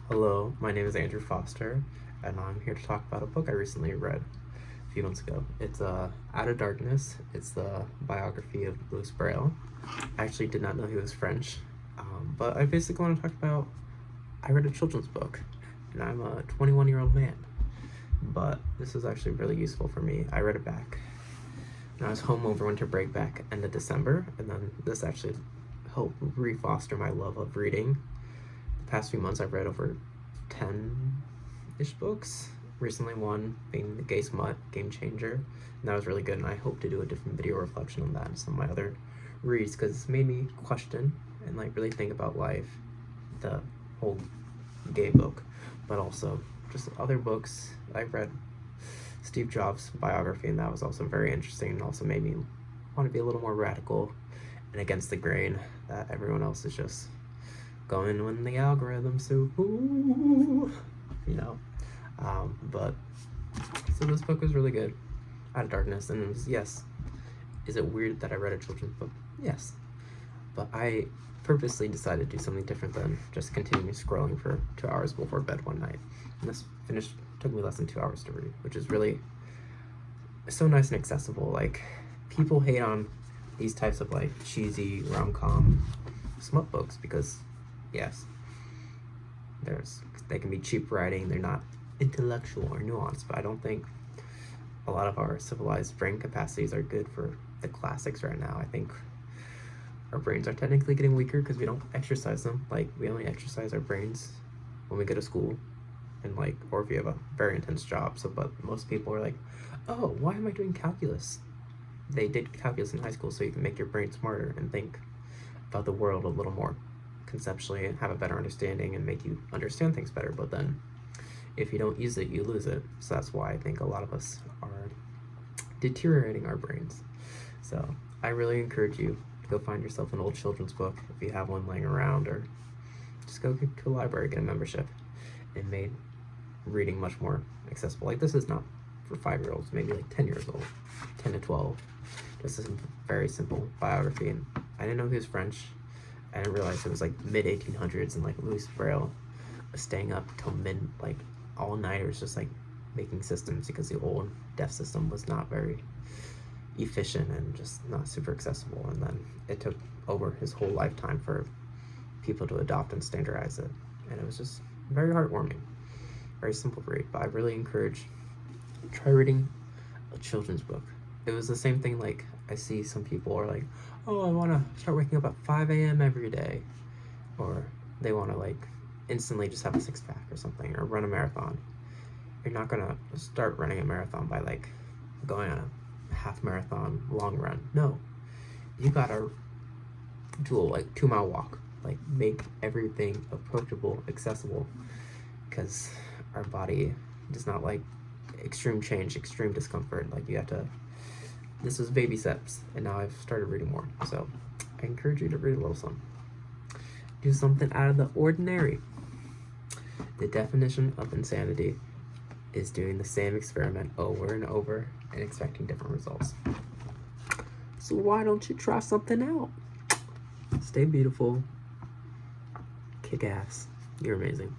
Hello, my name is Andrew Foster, and I'm here to talk about a book I recently read a few months ago. It's Out of Darkness. It's the biography of Louis Braille. I actually did not know he was French, but I basically want to talk about. I read a children's book, and I'm a 21-year-old man, but this was actually really useful for me. I read it back, and I was home over winter break back end of December, and then this actually helped re-foster my love of reading. The past few months I've read over 10-ish books. Recently one being The Gay Smut, Game Changer, and that was really good, and I hope to do a different video reflection on that and some of my other reads, because it's made me question and really think about life, the whole gay book, but also just other books. I've read Steve Jobs' biography, and that was also very interesting, and also made me want to be a little more radical and against the grain that everyone else is just going when the algorithm so but so this book was really good. Out of Darkness, and it was, yes, is it weird that I read a children's book? Yes, but I purposely decided to do something different than just continue scrolling for 2 hours before bed one night, and this took me less than 2 hours to read, which is really so nice and accessible. Like, people hate on these types of cheesy rom-com smut books because yes, they can be cheap writing, they're not intellectual or nuanced, but I don't think a lot of our civilized brain capacities are good for the classics right now. I think our brains are technically getting weaker because we don't exercise them. We only exercise our brains when we go to school, and or if you have a very intense job. But most people are like, oh, why am I doing calculus? They did calculus in high school so you can make your brain smarter and think about the world a little more conceptually and have a better understanding and make you understand things better. But then if you don't use it, you lose it. So that's why I think a lot of us are deteriorating our brains. So I really encourage you to go find yourself an old children's book if you have one laying around, or just go to a library, get a membership. It made reading much more accessible. This is not for 5-year-olds, maybe 10 years old, 10 to 12. Just a very simple biography, and I didn't know he was French. I didn't realize it was mid 1800s, and Louis Braille was staying up till all nighters, just making systems, because the old deaf system was not very efficient and just not super accessible. And then it took over his whole lifetime for people to adopt and standardize it, and it was just very heartwarming, very simple read. But I really encourage, try reading a children's book. It was the same thing, I see some people are like, oh, I want to start waking up at 5 a.m. every day, or they want to instantly just have a six-pack or something, or run a marathon. You're not gonna start running a marathon by going on a half marathon long run. No, you gotta do a 2-mile walk. Make everything approachable, accessible, because our body does not like extreme change, extreme discomfort. You have to. This was baby steps, and now I've started reading more. So I encourage you to read a little something. Do something out of the ordinary. The definition of insanity is doing the same experiment over and over and expecting different results. So why don't you try something out? Stay beautiful. Kick ass. You're amazing.